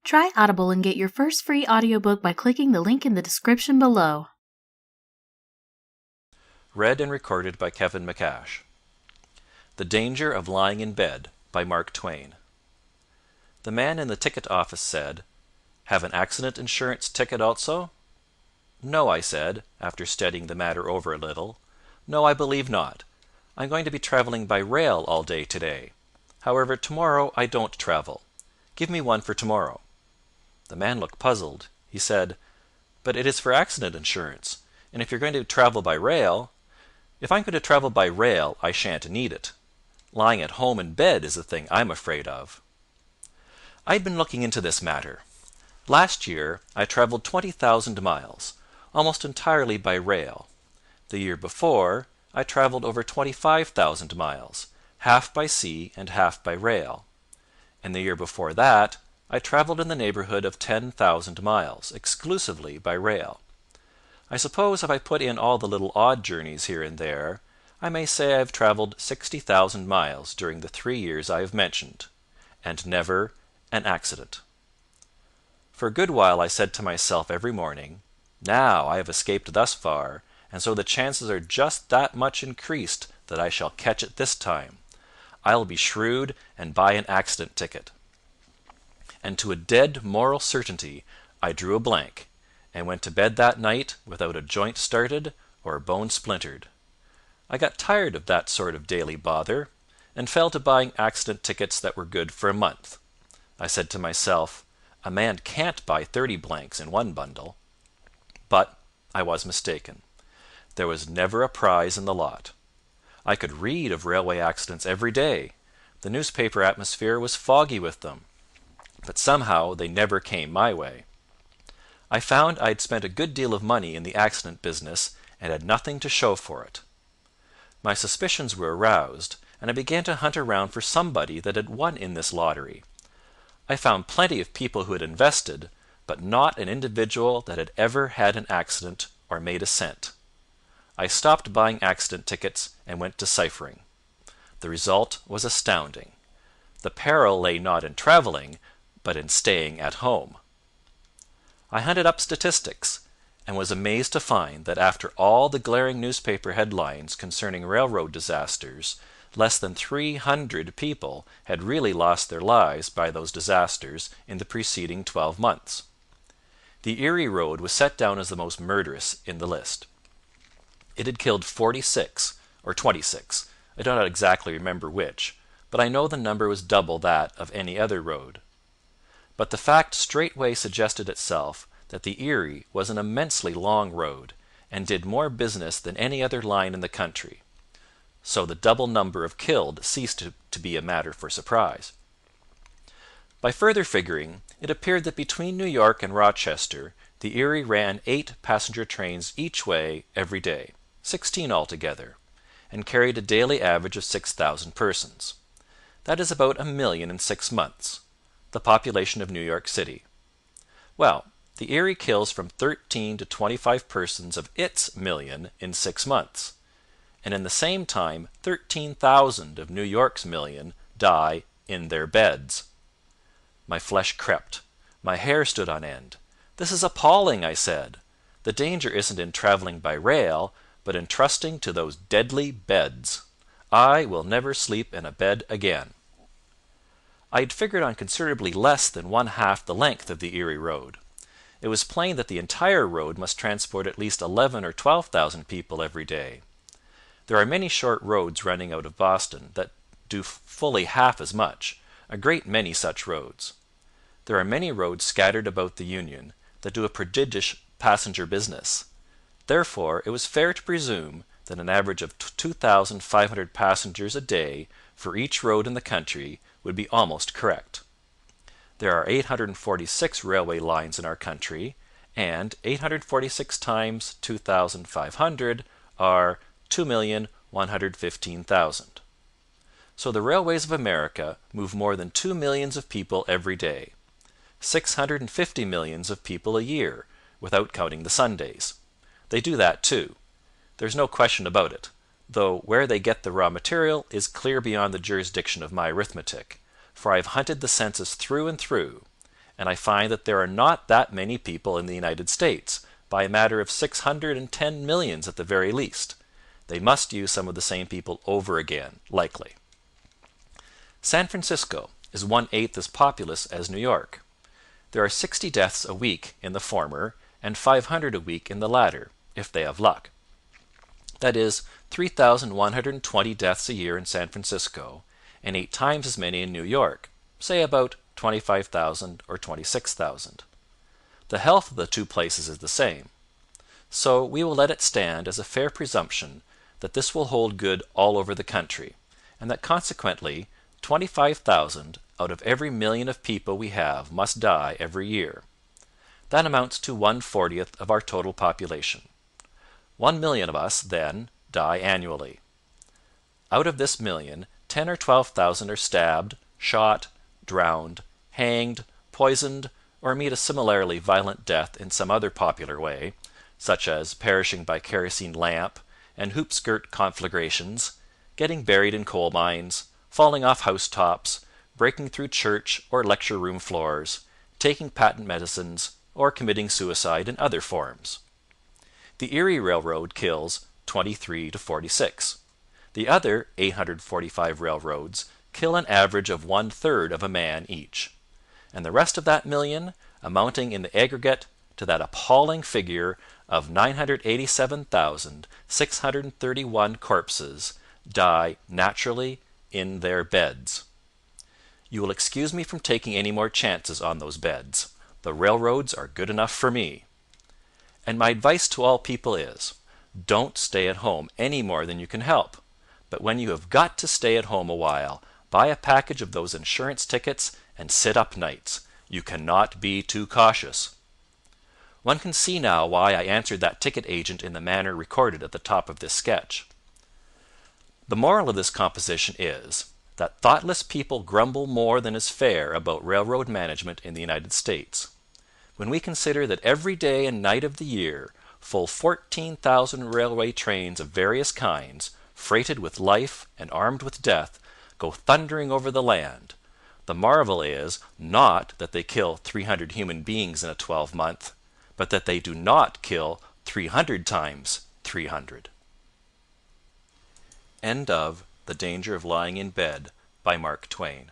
Try Audible and get your first free audiobook by clicking the link in the description below. Read and recorded by Kevin McCash. The Danger of Lying in Bed by Mark Twain. The man in the ticket office said, "Have an accident insurance ticket also?" "No," I said, after studying the matter over a little. "No, I believe not. I'm going to be traveling by rail all day today. However, tomorrow I don't travel. Give me one for tomorrow." The man looked puzzled. He said, "But it is for accident insurance, and if you're going to travel by rail—" "If I'm going to travel by rail, I shan't need it. Lying at home in bed is the thing I'm afraid of." I had been looking into this matter. Last year I travelled 20,000 miles, almost entirely by rail. The year before I travelled over 25,000 miles, half by sea and half by rail. And the year before that I travelled in the neighbourhood of 10,000 miles, exclusively by rail. I suppose if I put in all the little odd journeys here and there, I may say I have travelled 60,000 miles during the 3 years I have mentioned, and never an accident. For a good while I said to myself every morning, "Now I have escaped thus far, and so the chances are just that much increased that I shall catch it this time. I'll be shrewd and buy an accident ticket." And to a dead moral certainty I drew a blank, and went to bed that night without a joint started or a bone splintered. I got tired of that sort of daily bother, and fell to buying accident tickets that were good for a month. I said to myself, "A man can't buy 30 blanks in one bundle." But I was mistaken. There was never a prize in the lot. I could read of railway accidents every day. The newspaper atmosphere was foggy with them. But somehow they never came my way. I found I had spent a good deal of money in the accident business and had nothing to show for it. My suspicions were aroused, and I began to hunt around for somebody that had won in this lottery. I found plenty of people who had invested, but not an individual that had ever had an accident or made a cent. I stopped buying accident tickets and went to ciphering. The result was astounding. The peril lay not in travelling, but in staying at home. I hunted up statistics, and was amazed to find that after all the glaring newspaper headlines concerning railroad disasters, less than 300 people had really lost their lives by those disasters in the preceding 12 months. The Erie road was set down as the most murderous in the list. It had killed 46 or 26, I do not exactly remember which, but I know the number was double that of any other road. But the fact straightway suggested itself that the Erie was an immensely long road, and did more business than any other line in the country. So the double number of killed ceased to be a matter for surprise. By further figuring, it appeared that between New York and Rochester the Erie ran 8 passenger trains each way every day, 16 altogether, and carried a daily average of 6,000 persons. That is about 1 million in 6 months, the population of New York City. Well, the Erie kills from 13 to 25 persons of its million in 6 months, and in the same time 13,000 of New York's million die in their beds. My flesh crept. My hair stood on end. "This is appalling," I said. "The danger isn't in travelling by rail, but in trusting to those deadly beds. I will never sleep in a bed again." I had figured on considerably less than 1/2 the length of the Erie road. It was plain that the entire road must transport at least 11,000 or 12,000 people every day. There are many short roads running out of Boston that do fully half as much, a great many such roads. There are many roads scattered about the Union that do a prodigious passenger business. Therefore it was fair to presume that an average of 2,500 passengers a day for each road in the country would be almost correct. There are 846 railway lines in our country, and 846 times 2,500 are 2,115,000. So the railways of America move more than 2 millions of people every day, 650 millions of people a year, without counting the Sundays. They do that too. There's no question about it, though where they get the raw material is clear beyond the jurisdiction of my arithmetic, for I have hunted the census through and through, and I find that there are not that many people in the United States, by a matter of 610 millions at the very least. They must use some of the same people over again, likely. San Francisco is 1/8 as populous as New York. There are 60 deaths a week in the former and 500 a week in the latter, if they have luck. That is 3,120 deaths a year in San Francisco and 8 times as many in New York, say about 25,000 or 26,000. The health of the two places is the same. So we will let it stand as a fair presumption that this will hold good all over the country, and that consequently 25,000 out of every million of people we have must die every year. That amounts to 1/40 of our total population. 1 million of us, then, die annually. Out of this million, 10 or 12,000 are stabbed, shot, drowned, hanged, poisoned, or meet a similarly violent death in some other popular way, such as perishing by kerosene lamp and hoop-skirt conflagrations, getting buried in coal mines, falling off housetops, breaking through church or lecture room floors, taking patent medicines, or committing suicide in other forms. The Erie Railroad kills 23 to 46. The other 845 railroads kill an average of 1/3 of a man each. And the rest of that million, amounting in the aggregate to that appalling figure of 987,631 corpses, die naturally in their beds. You will excuse me from taking any more chances on those beds. The railroads are good enough for me. And my advice to all people is, don't stay at home any more than you can help. But when you have got to stay at home a while, buy a package of those insurance tickets and sit up nights. You cannot be too cautious. One can see now why I answered that ticket agent in the manner recorded at the top of this sketch. The moral of this composition is that thoughtless people grumble more than is fair about railroad management in the United States. When we consider that every day and night of the year full 14,000 railway trains of various kinds, freighted with life and armed with death, go thundering over the land, the marvel is not that they kill 300 human beings in a 12-month, but that they do not kill 300 times 300. End of The Danger of Lying in Bed by Mark Twain.